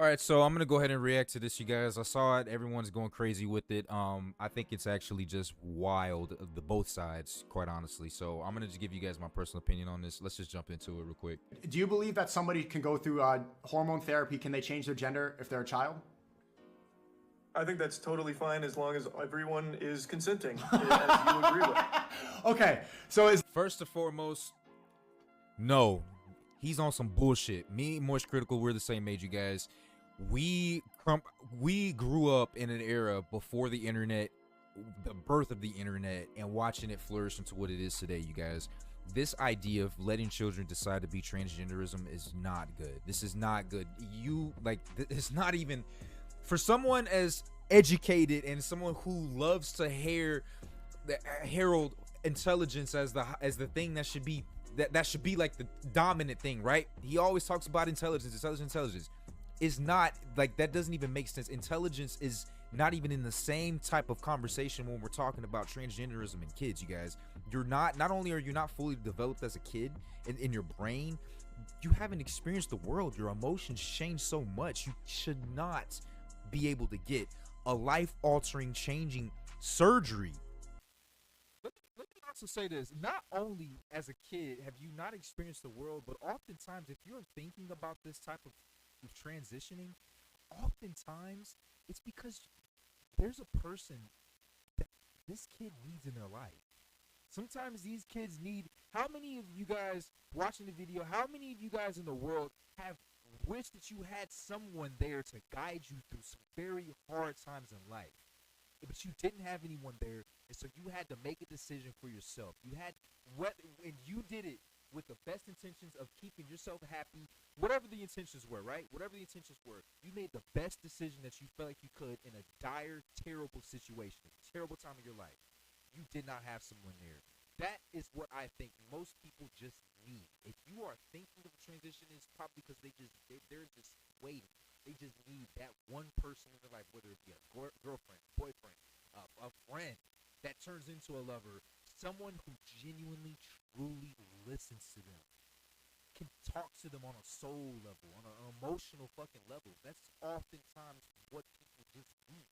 All right, so I'm gonna go ahead and react to this, you guys. I saw it. Everyone's going crazy with it. I think it's actually just wild, the both sides, quite honestly. So I'm gonna just give you guys my personal opinion on this. Let's just jump into it real quick. Do you believe that somebody can go through hormone therapy? Can they change their gender if they're a child? I think that's totally fine as long as everyone is consenting, as you agree with. Okay, so is First and foremost, no, he's on some bullshit. Me, MoistCritikal, we're the same age, you guys. We grew up in an era before the internet, the birth of the internet, and watching it flourish into what it is today, you guys. This idea of letting children decide to be transgenderism is not good. This is not good. It's not even for someone as educated and someone who loves to herald intelligence as the thing that should be that should be like the dominant thing, right? He always talks about intelligence. Is not like that. Doesn't even make sense. Intelligence is not even in the same type of conversation when we're talking about transgenderism and kids, you guys. You're not only are you not fully developed as a kid in your brain, you haven't experienced the world. Your emotions change so much. You should not be able to get a life-altering, changing surgery. Let me also say this. Not only as a kid have you not experienced the world, but oftentimes if you're thinking about this type of transitioning, oftentimes it's because there's a person that this kid needs in their life. Sometimes these kids need, how many of you guys watching the video, how many of you guys in the world have wished that you had someone there to guide you through some very hard times in life, but you didn't have anyone there, and so you had to make a decision for yourself. And you did it with the best intentions of keeping yourself happy, whatever the intentions were, right? Whatever the intentions were, you made the best decision that you felt like you could in a dire, terrible situation, a terrible time of your life. You did not have someone there. That is what I think most people just need. If you are thinking of a transition, it's probably because they're just waiting. They just need that one person in their life, whether it be a girlfriend, boyfriend, a friend that turns into a lover, someone who genuinely, truly listens to them, can talk to them on a soul level, on an emotional fucking level. That's oftentimes what people just need.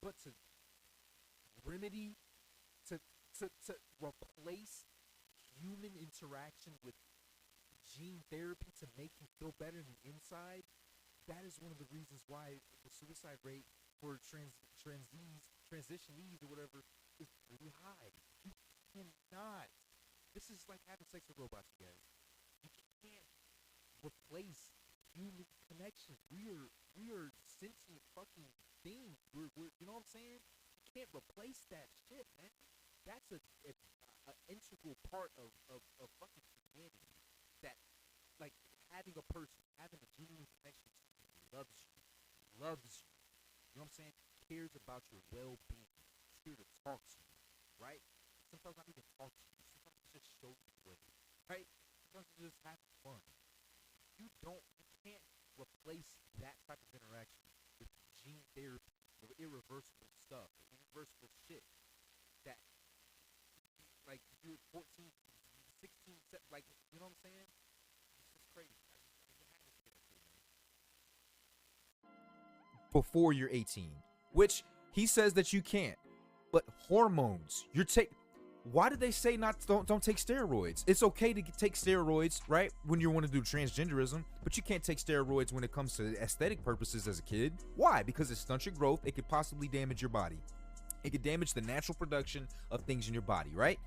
But to remedy, to replace human interaction with gene therapy to make you feel better in the inside, that is one of the reasons why the suicide rate for transitionees or whatever is really high. You cannot. This is like having sex with robots, you guys. You can't replace human connection. We are sentient fucking things. We're you know what I'm saying? You can't replace that shit, man. That's an integral part of fucking humanity. That, like, having a person, having a genuine connection to you, loves you. You know what I'm saying? Cares about your well-being. Is here to talk to you, right? Sometimes not even talk to you. Sometimes it just show you the way, right? Sometimes it just have fun. You can't replace that type of interaction with gene therapy or irreversible stuff, or irreversible shit that, like, you're 14, 16, like, you know what I'm saying? It's just crazy. Before you're 18, which he says that you can't, but hormones, why do they say don't take steroids? It's okay to take steroids, right, when you want to do transgenderism, but you can't take steroids when it comes to aesthetic purposes as a kid. Why? Because it stunts your growth. It could possibly damage your body. It could damage the natural production of things in your body, right?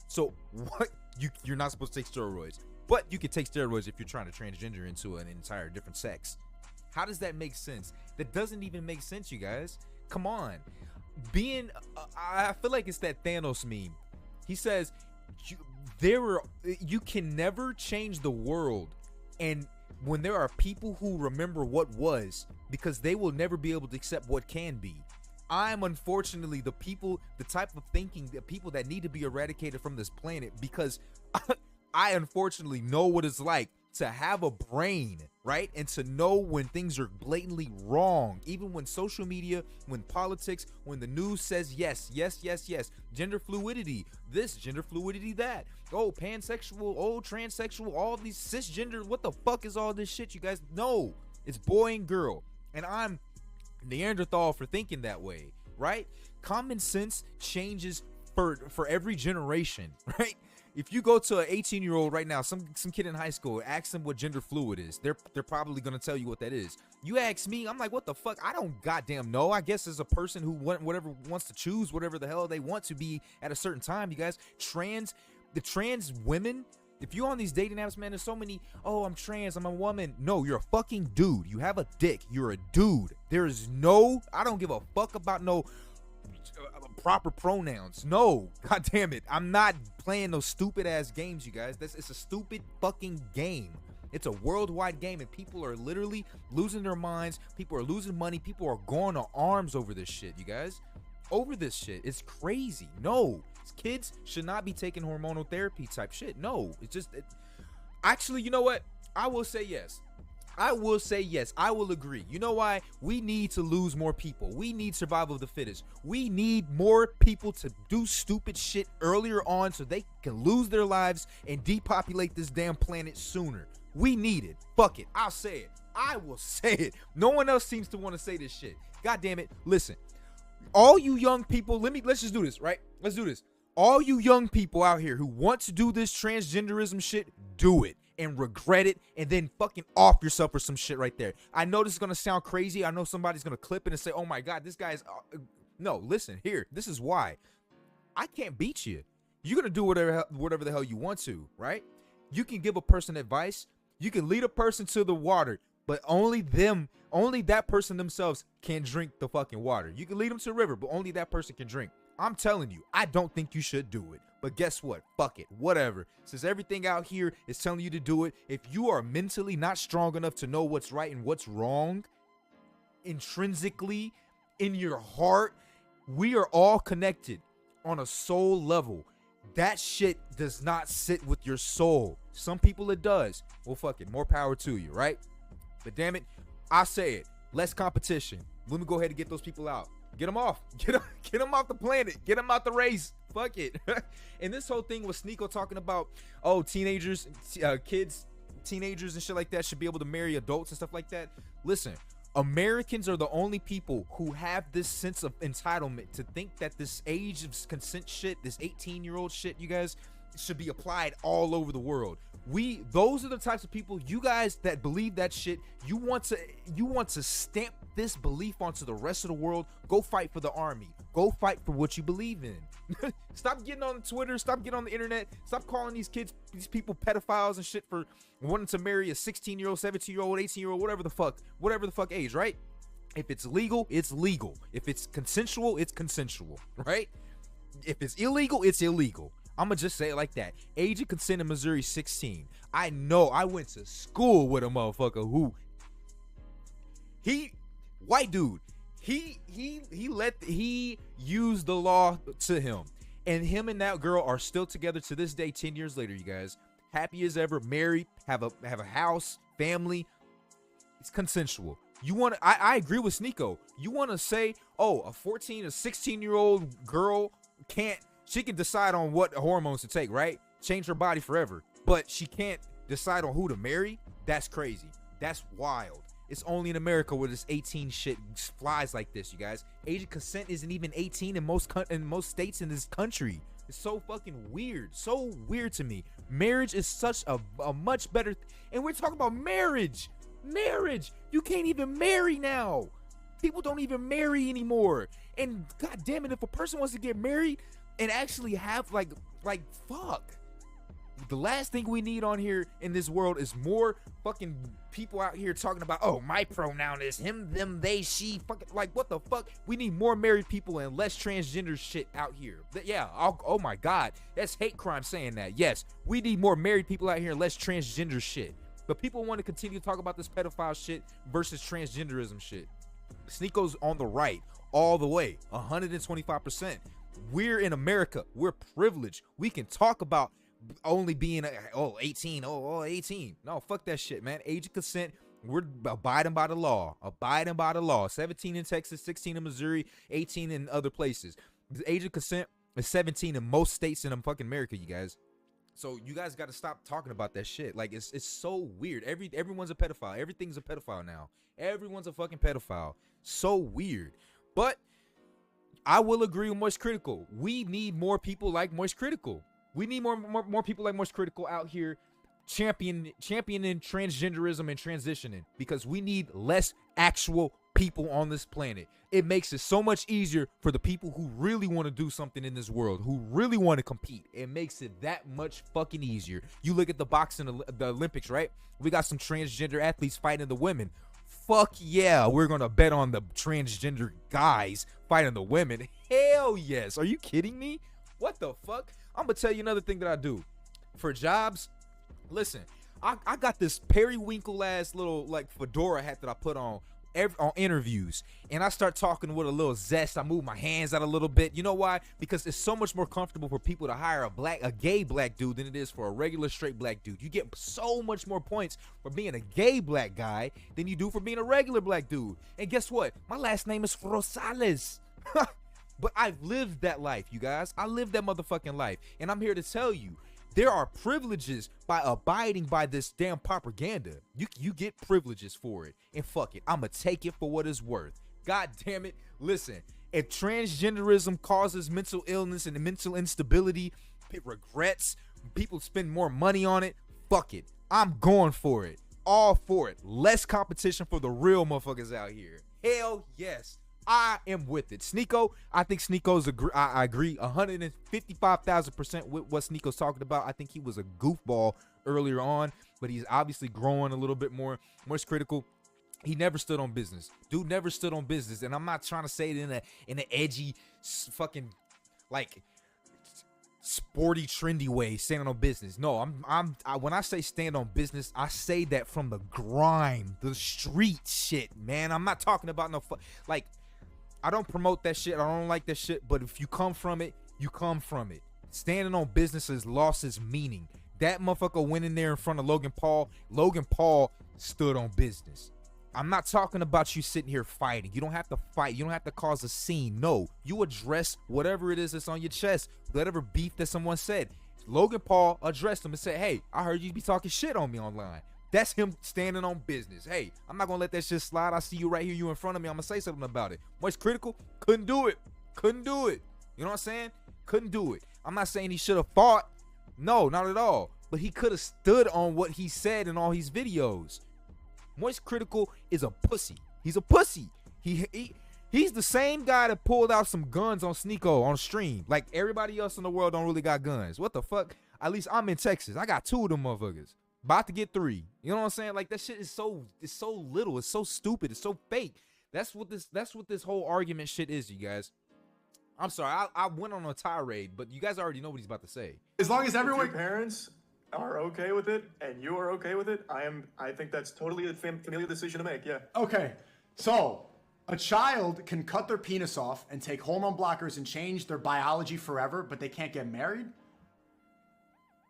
So what? You're not supposed to take steroids, but you can take steroids if you're trying to transgender into an entire different sex. How does that make sense? That doesn't even make sense, you guys. Come on. I feel like it's that Thanos meme. He says, you can never change the world, and when there are people who remember what was, because they will never be able to accept what can be. I'm unfortunately the type of thinking, the people that need to be eradicated from this planet, because I unfortunately know what it's like to have a brain, right? And to know when things are blatantly wrong, even when social media, when politics, when the news says yes, gender fluidity, this, gender fluidity, that, oh, pansexual, oh, transsexual, all these cisgender, what the fuck is all this shit, you guys? No, It's boy and girl. And I'm Neanderthal for thinking that way, right? Common sense changes for every generation, right? If you go to an 18-year-old right now, some kid in high school, ask them what gender fluid is. They're probably gonna tell you what that is. You ask me, I'm like, what the fuck? I don't goddamn know. I guess as a person who whatever wants to choose whatever the hell they want to be at a certain time, you guys. The trans women. If you're on these dating apps, man, there's so many, oh, I'm trans, I'm a woman. No, you're a fucking dude. You have a dick. You're a dude. There is no, I don't give a fuck about no proper pronouns. No, god damn it. I'm not playing those stupid ass games, you guys. It's a stupid fucking game. It's a worldwide game, and people are literally losing their minds. People are losing money. People are going to arms over this shit, you guys. Over this shit. It's crazy. No. Kids should not be taking hormonal therapy type shit. No. It's just... Actually, you know what? I will say yes. I will agree. You know why? We need to lose more people. We need survival of the fittest. We need more people to do stupid shit earlier on so they can lose their lives and depopulate this damn planet sooner. We need it. Fuck it. I'll say it. I will say it. No one else seems to want to say this shit. God damn it. Listen. All you young people, let's just do this, right? Let's do this. All you young people out here who want to do this transgenderism shit, do it and regret it and then fucking off yourself or some shit right there. I know this is going to sound crazy. I know somebody's going to clip it and say, oh my God, this guy's... No, listen, here. This is why. I can't beat you. You're going to do whatever the hell you want to, right? You can give a person advice. You can lead a person to the water, but only that person themselves can drink the fucking water. You can lead them to a river, but only that person can drink. I'm telling you, I don't think you should do it. But guess what? Fuck it. Whatever. Since everything out here is telling you to do it, if you are mentally not strong enough to know what's right and what's wrong, intrinsically, in your heart, we are all connected on a soul level. That shit does not sit with your soul. Some people it does. Well, fuck it. More power to you, right? But damn it, I say it. Less competition. Let me go ahead and get those people out. Get them off. Get them off the planet. Get them out the race. Fuck it. And this whole thing with Sneako talking about, oh, teenagers, kids, teenagers and shit like that should be able to marry adults and stuff like that. Listen, Americans are the only people who have this sense of entitlement to think that this age of consent shit, this 18-year-old shit, you guys, should be applied all over the world. Those are the types of people, you guys that believe that shit, you want to stamp this belief onto the rest of the world. Go fight for the army. Go fight for what you believe in. Stop getting on Twitter. Stop getting on the internet. Stop calling these people pedophiles and shit for wanting to marry a 16-year-old, 17-year-old, 18-year-old, whatever the fuck age, right? If it's legal, it's legal. If it's consensual, it's consensual, right? If it's illegal, it's illegal. I'm gonna just say it like that. Age of consent in Missouri, 16. I know. I went to school with a motherfucker who white dude. He used the law to him, and him and that girl are still together to this day. 10 years later, you guys, happy as ever, married, have a house, family. It's consensual. I agree with Sneako. You want to say, oh, a 14 or 16-year-old girl she can decide on what hormones to take, right? Change her body forever. But she can't decide on who to marry? That's crazy. That's wild. It's only in America where this 18 shit flies like this, you guys. Age of consent isn't even 18 in most states in this country. It's so fucking weird. So weird to me. Marriage is such a much better... And we're talking about marriage. Marriage. You can't even marry now. People don't even marry anymore. And god damn it, if a person wants to get married and actually have like fuck. The last thing we need on here in this world is more fucking people out here talking about, oh, my pronoun is him, them, they, she, fucking, like, what the fuck? We need more married people and less transgender shit out here. Yeah, oh my God, that's hate crime saying that. Yes, we need more married people out here and less transgender shit. But people want to continue to talk about this pedophile shit versus transgenderism shit. Sneako's on the right all the way, 125%. We're in America. We're privileged. We can talk about only being 18. 18. No, fuck that shit, man. Age of consent. We're abiding by the law. 17 in Texas, 16 in Missouri, 18 in other places. The age of consent is 17 in most states in fucking America, you guys. So you guys got to stop talking about that shit. Like it's so weird. Everyone's a pedophile. Everything's a pedophile now. Everyone's a fucking pedophile. So weird. But I will agree with MoistCritikal. We need more people like MoistCritikal. We need more people like MoistCritikal out here championing transgenderism and transitioning, because we need less actual people on this planet. It makes it so much easier for the people who really want to do something in this world, who really want to compete. It makes it that much fucking easier. You look at the boxing, the Olympics, right? We got some transgender athletes fighting the women. Fuck yeah, we're gonna bet on the transgender guys fighting the women. Hell yes. Are you kidding me? What the fuck? I'm gonna tell you another thing that I do for jobs. Listen, I got this periwinkle ass little like fedora hat that I put on interviews, and I start talking with a little zest. I move my hands out a little bit. You know why? Because it's so much more comfortable for people to hire a gay black dude than it is for a regular straight black dude. You get so much more points for being a gay black guy than you do for being a regular black dude. And guess what? My last name is Rosales. But I've lived that life, you guys. I lived that motherfucking life, and I'm here to tell you, there are privileges by abiding by this damn propaganda. You get privileges for it. And fuck it, I'ma take it for what it's worth. God damn it. Listen, if transgenderism causes mental illness and mental instability, regrets, people spend more money on it, fuck it. I'm going for it. All for it. Less competition for the real motherfuckers out here. Hell yes. I am with it. Sneako, I think Sneako's I agree 155,000% with what Sneako's talking about. I think he was a goofball earlier on, but he's obviously growing a little bit more critical. He never stood on business. Dude never stood on business, and I'm not trying to say it in an edgy fucking like sporty trendy way, standing on business. No, when I say stand on business, I say that from the grime, the street shit, man. I'm not talking about no like, I don't promote that shit. I don't like that shit. But if you come from it, you come from it. Standing on business has lost its meaning. That motherfucker went in there in front of Logan Paul. Logan Paul stood on business. I'm not talking about you sitting here fighting. You don't have to fight. You don't have to cause a scene. No, you address whatever it is that's on your chest, whatever beef that someone said. Logan Paul addressed him and said, hey, I heard you be talking shit on me online. That's him standing on business. Hey, I'm not gonna let that shit slide. I see you right here, you in front of me. I'm gonna say something about it. MoistCritikal couldn't do it. Couldn't do it. You know what I'm saying? Couldn't do it. I'm not saying he should have fought. No, not at all. But he could have stood on what he said in all his videos. MoistCritikal is a pussy. He's a pussy. He's the same guy that pulled out some guns on Sneako on stream. Like everybody else in the world don't really got guns. What the fuck? At least I'm in Texas. I got 2 of them motherfuckers. About to get 3. You know what I'm saying? Like that shit is so little. It's so stupid. It's so fake. That's what this whole argument shit is, you guys. I'm sorry. I went on a tirade, but you guys already know what he's about to say. As long as everyone, if your parents are okay with it and you are okay with it, I think that's totally a familial decision to make. Yeah. Okay. So a child can cut their penis off and take hormone blockers and change their biology forever, but they can't get married?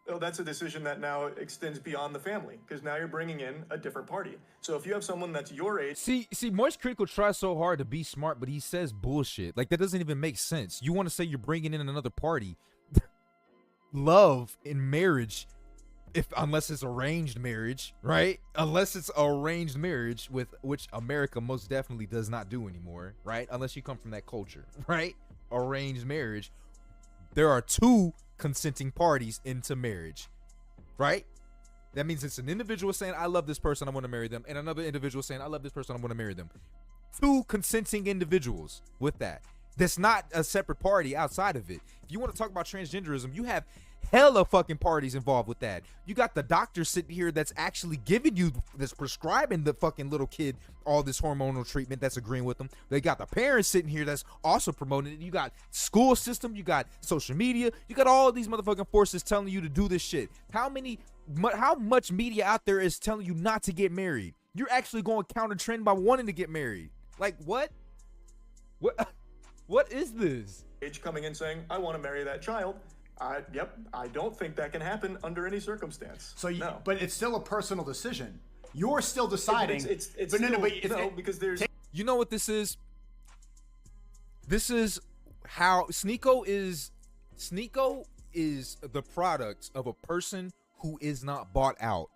Oh, that's a decision that now extends beyond the family, because now you're bringing in a different party. So if you have someone that's your age... See, MoistCritikal tries so hard to be smart, but he says bullshit. Like, that doesn't even make sense. You want to say you're bringing in another party. Love in marriage, unless it's arranged marriage, right? Unless it's arranged marriage, with which America most definitely does not do anymore, right? Unless you come from that culture, right? Arranged marriage. There are 2 consenting parties into marriage, right? That means it's an individual saying, I love this person, I want to marry them, and another individual saying, I love this person, I want to marry them. 2 consenting individuals with that. That's not a separate party outside of it. If you want to talk about transgenderism, you have hella fucking parties involved with that. You got the doctor sitting here that's actually giving you, that's prescribing the fucking little kid all this hormonal treatment, that's agreeing with them. They got the parents sitting here that's also promoting it. You got school system, you got social media, you got all these motherfucking forces telling you to do this shit. How much media out there is telling you not to get married? You're actually going counter trend by wanting to get married. Like what? What is this? Age coming in saying, I want to marry that child. I don't think that can happen under any circumstance. So, no. But it's still a personal decision. You're still deciding. Because there's. You know what this is? This is how Sneako is the product of a person who is not bought out.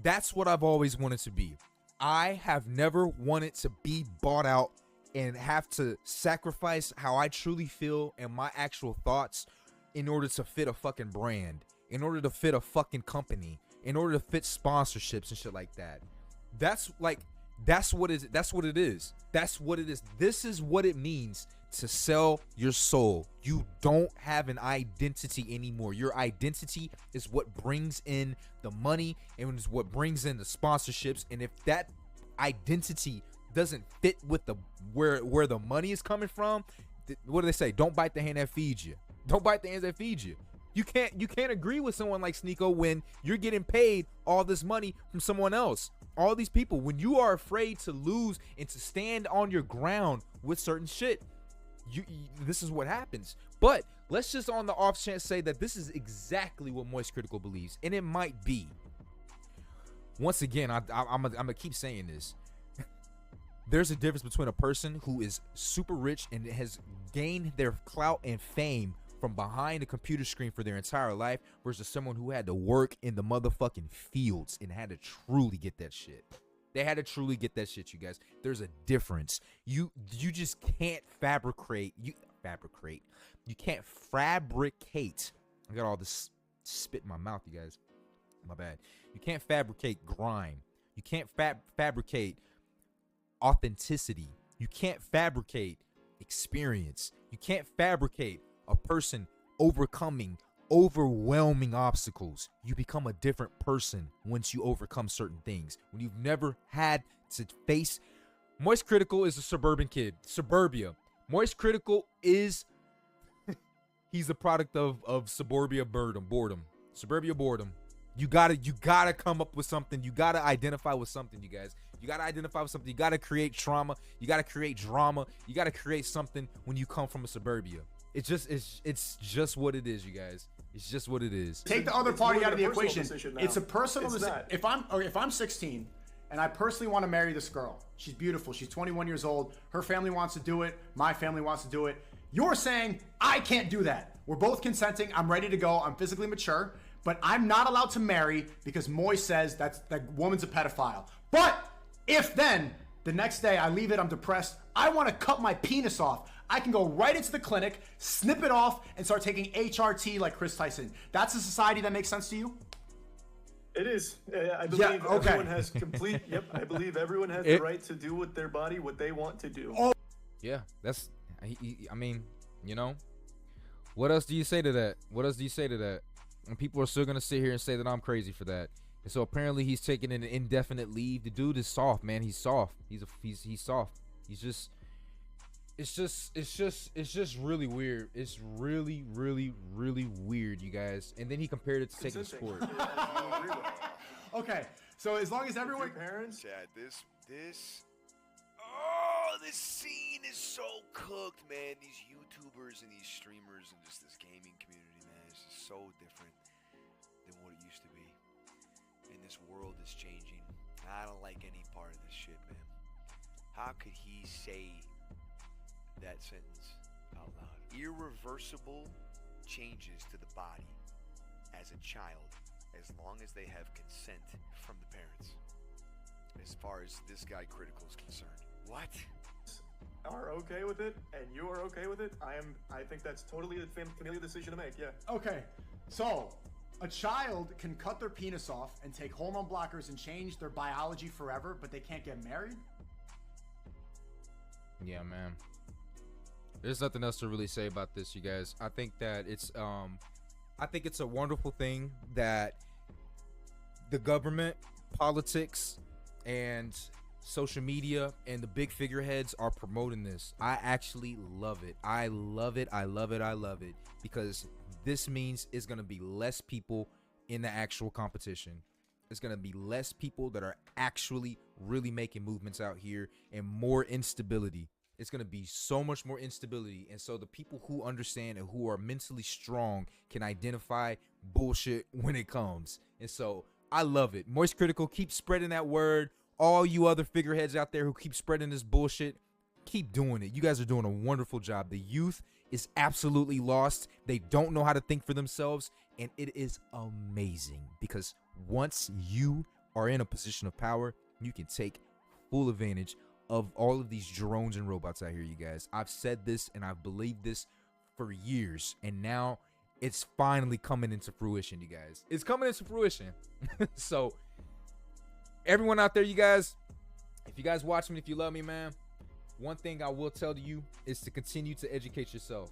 That's what I've always wanted to be. I have never wanted to be bought out and have to sacrifice how I truly feel and my actual thoughts in order to fit a fucking brand, in order to fit a fucking company, in order to fit sponsorships and shit like that. That's what it is. That's what it is. This is what it means to sell your soul. You don't have an identity anymore. Your identity is what brings in the money and is what brings in the sponsorships. And if that identity doesn't fit with the where the money is coming from, what do they say? Don't bite the hand that feeds you. Don't bite the hands that feed you. You can't agree with someone like Sneako when you're getting paid all this money from someone else. All these people, when you are afraid to lose and to stand on your ground with certain shit, this is what happens. But let's just on the off chance say that this is exactly what MoistCritikal believes, and it might be. Once again, I'm gonna keep saying this. There's a difference between a person who is super rich and has gained their clout and fame from behind a computer screen for their entire life versus someone who had to work in the motherfucking fields and had to truly get that shit. They had to truly get that shit, you guys. There's a difference. You just can't fabricate. You can't fabricate. I got all this spit in my mouth, you guys. My bad. You can't fabricate grime. You can't fabricate authenticity. You can't fabricate experience. You can't fabricate a person overcoming overwhelming obstacles. You become a different person once you overcome certain things. When you've never had to face. MoistCritikal is a suburban kid. Suburbia. MoistCritikal is he's a product of suburbia boredom. Suburbia boredom. You gotta come up with something. You gotta identify with something, you guys. You gotta identify with something. You gotta create trauma. You gotta create drama. You gotta create something when you come from a suburbia. It's just what it is, you guys. It's just what it is. Take the other party out of the equation. It's a personal decision. If I'm 16 and I personally want to marry this girl, she's beautiful. She's 21 years old. Her family wants to do it. My family wants to do it. You're saying I can't do that. We're both consenting. I'm ready to go. I'm physically mature, but I'm not allowed to marry because Moist says that woman's a pedophile. But if then the next day I leave it, I'm depressed, I want to cut my penis off, I can go right into the clinic, snip it off, and start taking HRT like Chris Tyson. That's a society that makes sense to you? It is. I believe everyone has complete. Yep. I believe everyone has the right to do with their body what they want to do. Oh. Yeah, that's. I mean, you know, what else do you say to that? What else do you say to that? And people are still gonna sit here and say that I'm crazy for that. And so apparently he's taking an indefinite leave. The dude is soft, man. He's soft. He's soft. He's just. It's just really weird. It's really, really, really weird, you guys. And then he compared it to taking a sport. Okay, so as long as everyone, parents, yeah, this scene is so cooked, man. These YouTubers and these streamers and just this gaming community, man, it's just so different than what it used to be. And this world is changing. I don't like any part of this shit, man. How could he say that sentence out loud? Irreversible changes to the body as a child, as long as they have consent from the parents. As far as this guy Critical is concerned, what? Are okay with it, and you are okay with it. I think that's totally a familial decision to make. Yeah. Okay, so a child can cut their penis off and take hormone blockers and change their biology forever, but they can't get married? Yeah, man. There's nothing else to really say about this, you guys. I think that it's a wonderful thing that the government, politics, and social media and the big figureheads are promoting this. I actually love it. I love it. I love it. I love it, because this means it's going to be less people in the actual competition. It's going to be less people that are actually really making movements out here, and more instability. It's going to be so much more instability. And so the people who understand and who are mentally strong can identify bullshit when it comes. And so I love it. MoistCritikal, keep spreading that word. All you other figureheads out there who keep spreading this bullshit, keep doing it. You guys are doing a wonderful job. The youth is absolutely lost. They don't know how to think for themselves, and it is amazing because once you are in a position of power, you can take full advantage of all of these drones and robots out here, you guys. I've said this and I've believed this for years, and now it's finally coming into fruition, you guys. It's coming into fruition. So everyone out there, you guys, if you guys watch me, if you love me, man, one thing I will tell you is to continue to educate yourself.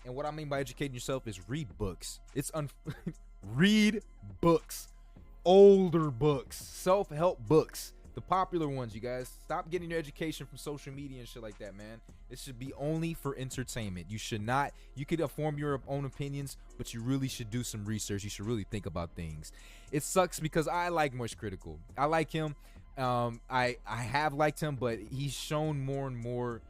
And what I mean by educating yourself is read books. Read books, older books, self-help books, the popular ones, you guys. Stop getting your education from social media and shit like that, man. It should be only for entertainment. You should not, you could form your own opinions, but you really should do some research. You should really think about things. It sucks because I like MoistCritikal. I like him. I have liked him, but he's shown more and more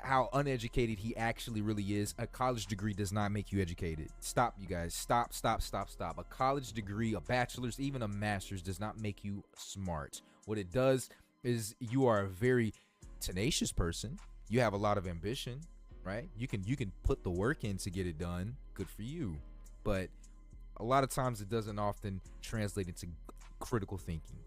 how uneducated he actually really is. A college degree does not make you educated. Stop, you guys. Stop. A college degree, a bachelor's, even a master's does not make you smart. What it does is you are a very tenacious person. You have a lot of ambition, right? You can put the work in to get it done. Good for you. But a lot of times it doesn't often translate into critical thinking.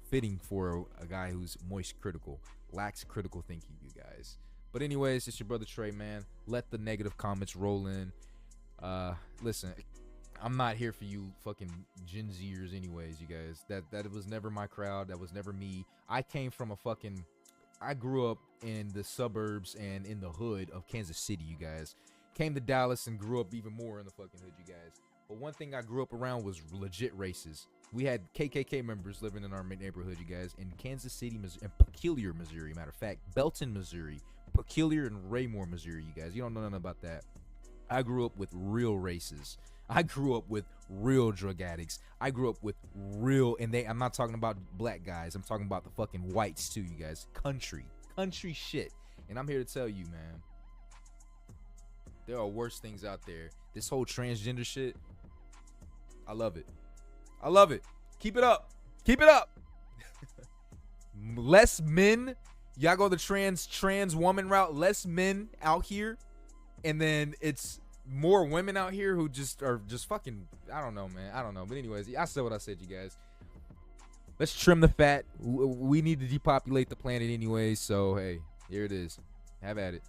Fitting for a guy who's MoistCritikal, lacks critical thinking, you guys. But anyways, it's your brother Trey, man. Let the negative comments roll in. Listen, I'm not here for you fucking Gen Zers anyways, you guys. That was never my crowd. That was never me. I grew up in the suburbs and in the hood of Kansas City, you guys. Came to Dallas and grew up even more in the fucking hood, you guys. But one thing I grew up around was legit races. We had KKK members living in our neighborhood, you guys, in Kansas City, Missouri, and Peculiar, Missouri. Matter of fact, Belton, Missouri, Peculiar, and Raymore, Missouri, you guys. You don't know nothing about that. I grew up with real races. I grew up with real drug addicts. I grew up with real, and I'm not talking about black guys. I'm talking about the fucking whites too, you guys. Country shit. And I'm here to tell you, man, there are worse things out there. This whole transgender shit, I love it. I love it. Keep it up. Keep it up. Less men. Y'all go the trans woman route. Less men out here. And then it's more women out here who just are just fucking, I don't know, man. I don't know. But anyways, I said what I said, you guys. Let's trim the fat. We need to depopulate the planet anyways. So, hey, here it is. Have at it.